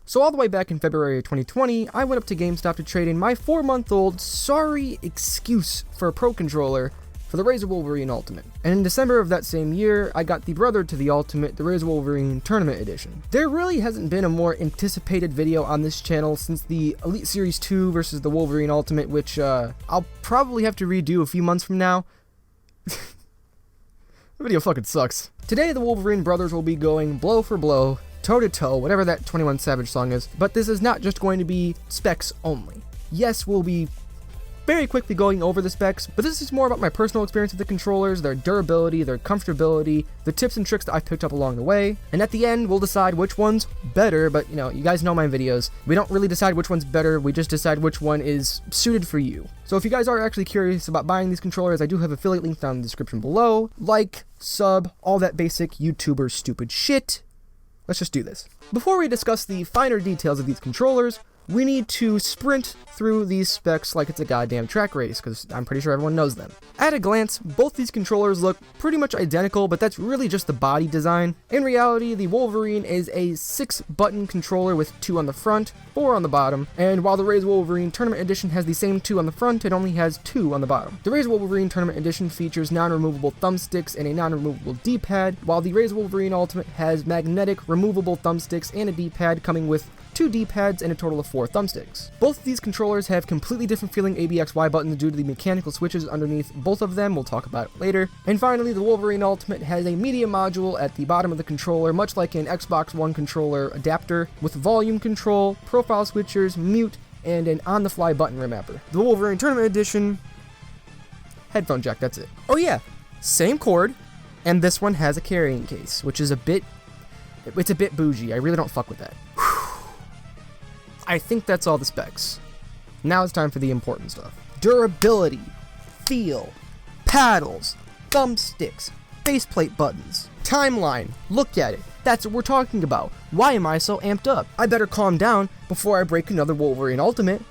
So all the way back in February of 2020, I went up to GameStop to trade in my 4-month-old sorry excuse for a Pro controller for the Razer Wolverine Ultimate. And in December of that same year, I got the brother to the Ultimate, the Razer Wolverine Tournament Edition. There really hasn't been a more anticipated video on this channel since the Elite Series 2 versus the Wolverine Ultimate, which I'll probably have to redo a few months from now. The video fucking sucks. Today, the Wolverine brothers will be going blow for blow, toe to toe, whatever that 21 Savage song is, but this is not just going to be specs only. Yes, we'll be very quickly going over the specs, but this is more about my personal experience with the controllers, their durability, their comfortability, the tips and tricks that I've picked up along the way, and at the end, we'll decide which one's better, but you know, you guys know my videos. We don't really decide which one's better, we just decide which one is suited for you. So if you guys are actually curious about buying these controllers, I do have affiliate links down in the description below. Like, sub, all that basic YouTuber stupid shit. Let's just do this. Before we discuss the finer details of these controllers, we need to sprint through these specs like it's a goddamn track race, because I'm pretty sure everyone knows them. At a glance, both these controllers look pretty much identical, but that's really just the body design. In reality, the Wolverine is a 6-button controller with 2 on the front, 4 on the bottom, and while the Razer Wolverine Tournament Edition has the same 2 on the front, it only has 2 on the bottom. The Razer Wolverine Tournament Edition features non-removable thumbsticks and a non-removable D-pad, while the Razer Wolverine Ultimate has magnetic removable thumbsticks and a D-pad, coming with 2 D-pads and a total of 4 thumbsticks. Both of these controllers have completely different feeling ABXY buttons due to the mechanical switches underneath both of them. We'll talk about it later. And finally, the Wolverine Ultimate has a media module at the bottom of the controller, much like an Xbox One controller adapter, with volume control, profile switchers, mute, and an on-the-fly button remapper. The Wolverine Tournament Edition, headphone jack, that's it. Oh yeah, same cord, and this one has a carrying case, which is it's a bit bougie. I really don't fuck with that. I think that's all the specs. Now it's time for the important stuff. Durability, feel, paddles, thumbsticks, faceplate buttons, timeline, look at it. That's what we're talking about. Why am I so amped up? I better calm down before I break another Wolverine Ultimate.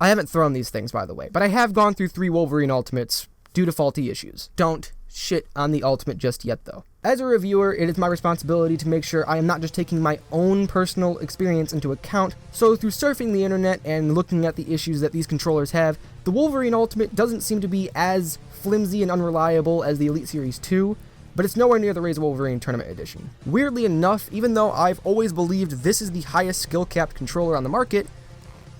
I haven't thrown these things, by the way, but I have gone through 3 Wolverine Ultimates due to faulty issues. Don't shit on the Ultimate just yet, though. As a reviewer, it is my responsibility to make sure I am not just taking my own personal experience into account, so through surfing the internet and looking at the issues that these controllers have, the Wolverine Ultimate doesn't seem to be as flimsy and unreliable as the Elite Series 2, but it's nowhere near the Razer Wolverine Tournament Edition. Weirdly enough, even though I've always believed this is the highest skill-capped controller on the market,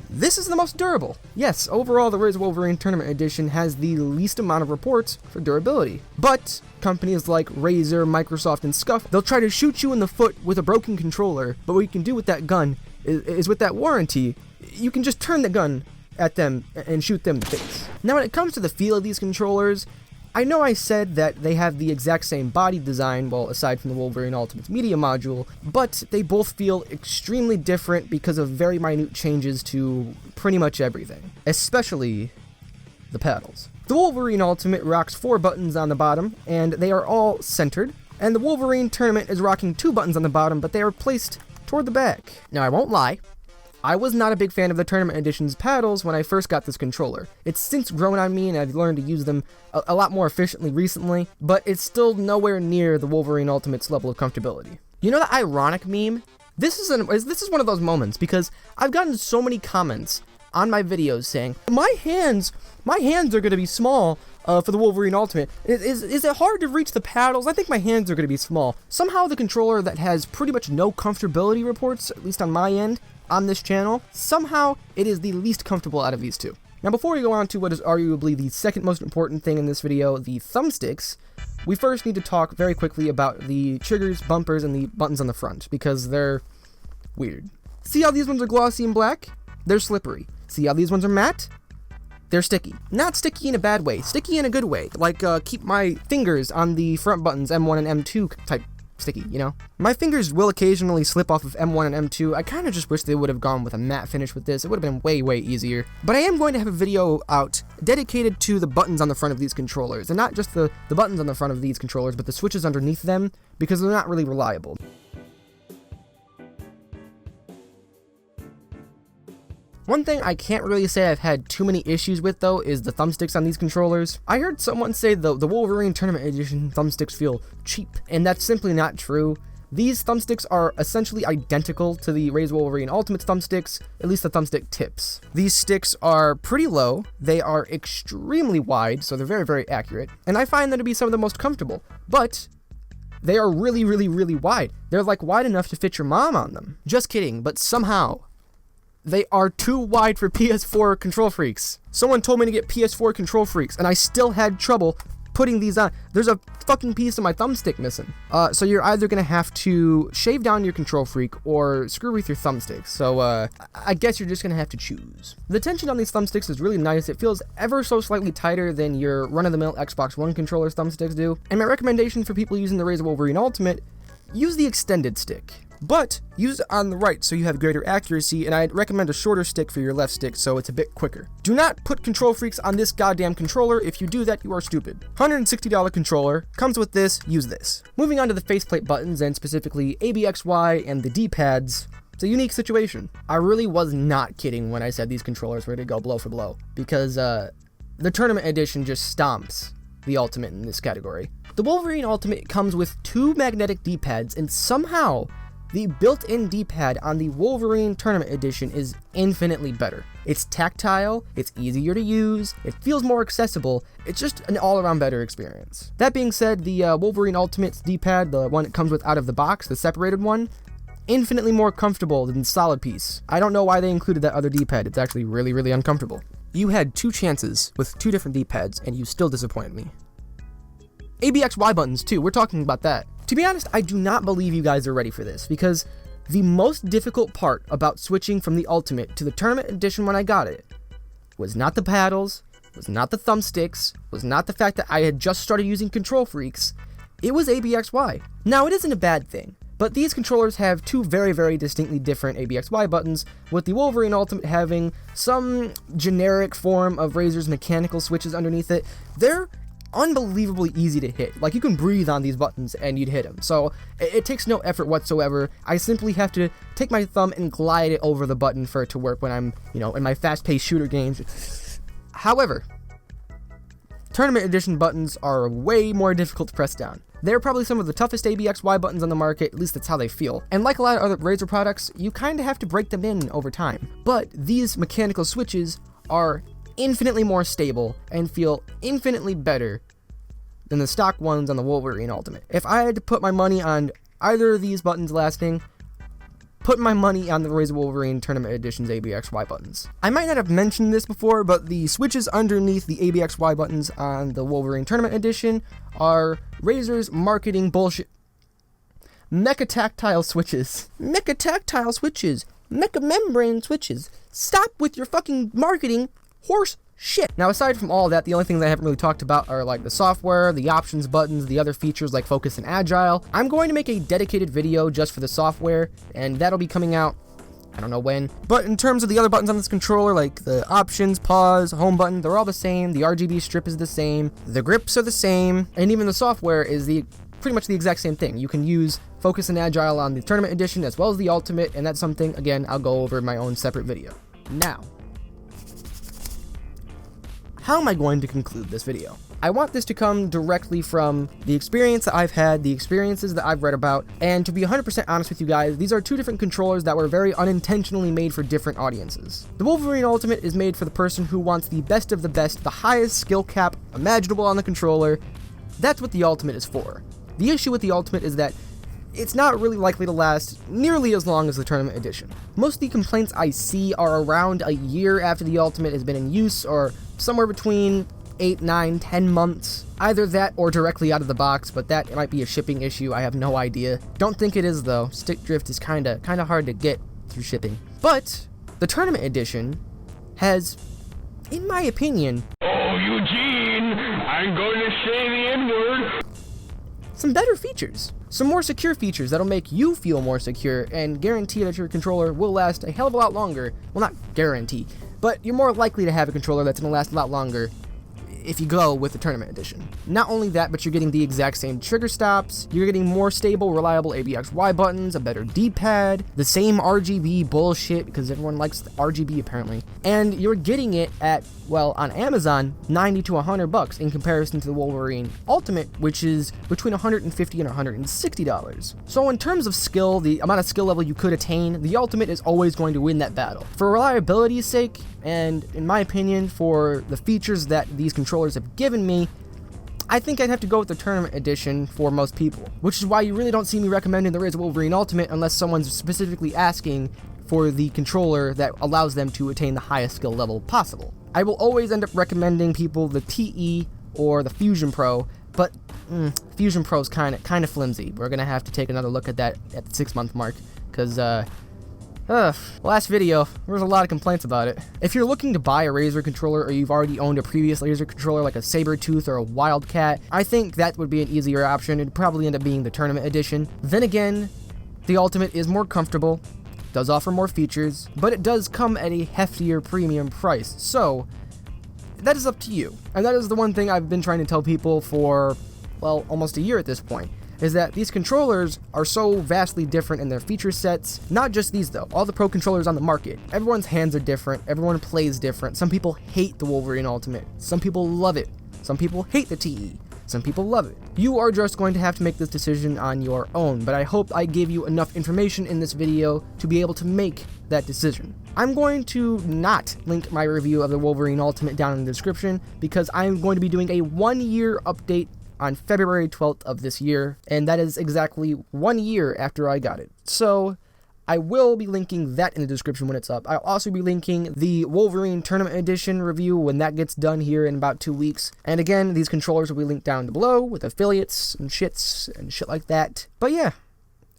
this is the most durable. Yes, overall the Razer Wolverine Tournament Edition has the least amount of reports for durability. But companies like Razer, Microsoft, and Scuf, they'll try to shoot you in the foot with a broken controller, but what you can do with that gun is with that warranty, you can just turn the gun at them and shoot them in the face. Now when it comes to the feel of these controllers, I know I said that they have the exact same body design, well, aside from the Wolverine Ultimate's media module, but they both feel extremely different because of very minute changes to pretty much everything, especially the paddles. The Wolverine Ultimate rocks 4 buttons on the bottom, and they are all centered, and the Wolverine Tournament is rocking 2 buttons on the bottom, but they are placed toward the back. Now, I won't lie, I was not a big fan of the Tournament Edition's paddles when I first got this controller. It's since grown on me and I've learned to use them a lot more efficiently recently, but it's still nowhere near the Wolverine Ultimate's level of comfortability. You know the ironic meme? This is one of those moments because I've gotten so many comments on my videos saying, my hands are going to be small for the Wolverine Ultimate. Is it hard to reach the paddles? I think my hands are going to be small. Somehow the controller that has pretty much no comfortability reports, at least on my end, on this channel, somehow it is the least comfortable out of these 2. Now before we go on to what is arguably the second most important thing in this video, the thumbsticks, we first need to talk very quickly about the triggers, bumpers, and the buttons on the front, because they're weird. See how these ones are glossy and black? They're slippery. See how these ones are matte? They're sticky. Not sticky in a bad way, sticky in a good way, like keep my fingers on the front buttons, M1 and M2 type sticky, you know? My fingers will occasionally slip off of M1 and M2. I kind of just wish they would have gone with a matte finish with this. It would have been way, way easier. But I am going to have a video out dedicated to the buttons on the front of these controllers. And not just the buttons on the front of these controllers, but the switches underneath them, because they're not really reliable. One thing I can't really say I've had too many issues with, though, is the thumbsticks on these controllers. I heard someone say the Wolverine Tournament Edition thumbsticks feel cheap, and that's simply not true. These thumbsticks are essentially identical to the Razer Wolverine Ultimate thumbsticks, at least the thumbstick tips. These sticks are pretty low, they are extremely wide, so they're very, very accurate, and I find them to be some of the most comfortable, but they are really, really, really wide. They're like wide enough to fit your mom on them. Just kidding, but somehow they are too wide for PS4 control freaks. Someone told me to get PS4 control freaks, and I still had trouble putting these on. There's a fucking piece of my thumbstick missing. So you're either gonna have to shave down your control freak or screw with your thumbsticks. So I guess you're just gonna have to choose. The tension on these thumbsticks is really nice. It feels ever so slightly tighter than your run-of-the-mill Xbox One controller thumbsticks do. And my recommendation for people using the Razer Wolverine Ultimate, use the extended stick. But use it on the right so you have greater accuracy, and I'd recommend a shorter stick for your left stick so it's a bit quicker. Do not put control freaks on this goddamn controller. If you do that, you are stupid. $160 controller, comes with this, use this. Moving on to the faceplate buttons, and specifically ABXY and the D-pads, it's a unique situation. I really was not kidding when I said these controllers were to go blow for blow, because the Tournament Edition just stomps the Ultimate in this category. The Wolverine Ultimate comes with 2 magnetic D-pads, and somehow the built-in D-pad on the Wolverine Tournament Edition is infinitely better. It's tactile, it's easier to use, it feels more accessible, it's just an all-around better experience. That being said, the Wolverine Ultimate's D-pad, the one it comes with out of the box, the separated one, infinitely more comfortable than the solid piece. I don't know why they included that other D-pad, it's actually really, really uncomfortable. You had 2 chances with 2 different D-pads, and you still disappointed me. ABXY buttons too, we're talking about that. To be honest, I do not believe you guys are ready for this, because the most difficult part about switching from the Ultimate to the Tournament Edition when I got it was not the paddles, was not the thumbsticks, was not the fact that I had just started using control freaks, it was ABXY. Now, it isn't a bad thing, but these controllers have 2 very, very distinctly different ABXY buttons, with the Wolverine Ultimate having some generic form of Razer's mechanical switches underneath it. They're unbelievably easy to hit. Like, you can breathe on these buttons and you'd hit them. So it takes no effort whatsoever. I simply have to take my thumb and glide it over the button for it to work when I'm, in my fast-paced shooter games. However, Tournament Edition buttons are way more difficult to press down. They're probably some of the toughest ABXY buttons on the market, at least that's how they feel. And like a lot of other Razer products, you kind of have to break them in over time. But these mechanical switches are infinitely more stable and feel infinitely better than the stock ones on the Wolverine Ultimate. If I had to put my money on either of these buttons lasting, put my money on the Razer Wolverine Tournament Edition's ABXY buttons. I might not have mentioned this before, but the switches underneath the ABXY buttons on the Wolverine Tournament Edition are Razer's marketing bullshit. Mecha tactile switches. Mecha tactile switches. Mecha membrane switches. Stop with your fucking marketing horse shit. Now, aside from all that, the only things I haven't really talked about are like the software, the options buttons, the other features like focus and agile. I'm going to make a dedicated video just for the software, and that'll be coming out, I don't know when. But in terms of the other buttons on this controller, like the options, pause, home button, they're all the same. The RGB strip is the same. The grips are the same. And even the software is pretty much the exact same thing. You can use focus and agile on the Tournament Edition as well as the Ultimate, and that's something, again, I'll go over in my own separate video. Now, how am I going to conclude this video? I want this to come directly from the experience that I've had, the experiences that I've read about, and to be 100% honest with you guys, these are 2 different controllers that were very unintentionally made for different audiences. The Wolverine Ultimate is made for the person who wants the best of the best, the highest skill cap imaginable on the controller. That's what the Ultimate is for. The issue with the Ultimate is that it's not really likely to last nearly as long as the Tournament Edition. Most of the complaints I see are around a year after the Ultimate has been in use, or somewhere between 8, 9, 10 months. Either that or directly out of the box, but that might be a shipping issue, I have no idea. Don't think it is though. Stick drift is kinda hard to get through shipping. But the Tournament Edition has, in my opinion, oh Eugene, I'm going to say the N-word, some better features. Some more secure features that'll make you feel more secure and guarantee that your controller will last a hell of a lot longer. Well, not guarantee, but you're more likely to have a controller that's gonna last a lot longer if you go with the Tournament Edition. Not only that, but you're getting the exact same trigger stops, you're getting more stable, reliable ABXY buttons, a better D-pad, the same RGB bullshit, because everyone likes the RGB apparently, and you're getting it at, well, on Amazon, $90 to $100 in comparison to the Wolverine Ultimate, which is between $150 and $160. So in terms of skill, the amount of skill level you could attain, the Ultimate is always going to win that battle. For reliability's sake, and in my opinion, for the features that these controllers have given me, I think I'd have to go with the Tournament Edition for most people, which is why you really don't see me recommending the Razer Wolverine Ultimate unless someone's specifically asking for the controller that allows them to attain the highest skill level possible. I will always end up recommending people the TE or the Fusion Pro, but Fusion Pro is kind of flimsy. We're gonna have to take another look at that at the 6-month mark, because last video, there was a lot of complaints about it. If you're looking to buy a Razer controller, or you've already owned a previous Razer controller like a Sabertooth or a Wildcat, I think that would be an easier option. It'd probably end up being the Tournament Edition. Then again, the Ultimate is more comfortable, does offer more features, but it does come at a heftier premium price. So that is up to you. And that is the one thing I've been trying to tell people for, well, almost a year at this point, is that these controllers are so vastly different in their feature sets. Not just these though, all the pro controllers on the market. Everyone's hands are different, everyone plays different. Some people hate the Wolverine Ultimate, some people love it, some people hate the TE, some people love it. You are just going to have to make this decision on your own, but I hope I gave you enough information in this video to be able to make that decision. I'm going to not link my review of the Wolverine Ultimate down in the description, because I'm going to be doing a 1-year update on February 12th of this year, and that is exactly 1 year after I got it. So I will be linking that in the description when it's up. I'll also be linking the Wolverine Tournament Edition review when that gets done here in about 2 weeks. And again, these controllers will be linked down below with affiliates and shit like that. But yeah,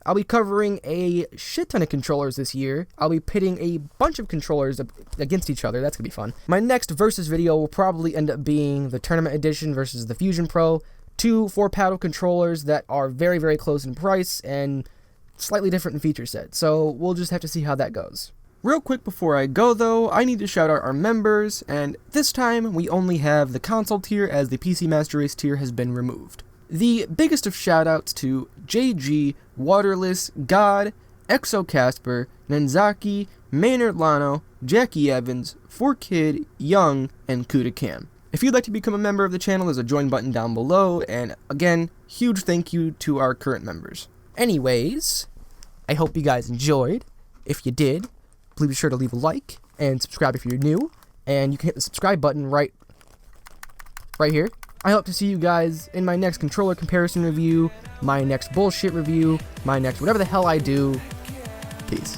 I'll be covering a shit ton of controllers this year. I'll be pitting a bunch of controllers against each other. That's gonna be fun. My next versus video will probably end up being the Tournament Edition versus the Fusion Pro. 2 4-paddle controllers that are very, very close in price and slightly different in feature set, so we'll just have to see how that goes. Real quick before I go though, I need to shout out our members, and this time we only have the console tier as the PC Master Race tier has been removed. The biggest of shoutouts to JG, Waterless, God, Exo Casper, Nenzaki, Maynard Lano, Jackie Evans, 4Kid, Young, and Kuda Cam. If you'd like to become a member of the channel, there's a join button down below, and again, huge thank you to our current members. Anyways, I hope you guys enjoyed. If you did, please be sure to leave a like and subscribe if you're new, and you can hit the subscribe button right here. I hope to see you guys in my next controller comparison review, my next bullshit review, my next whatever the hell I do. Peace.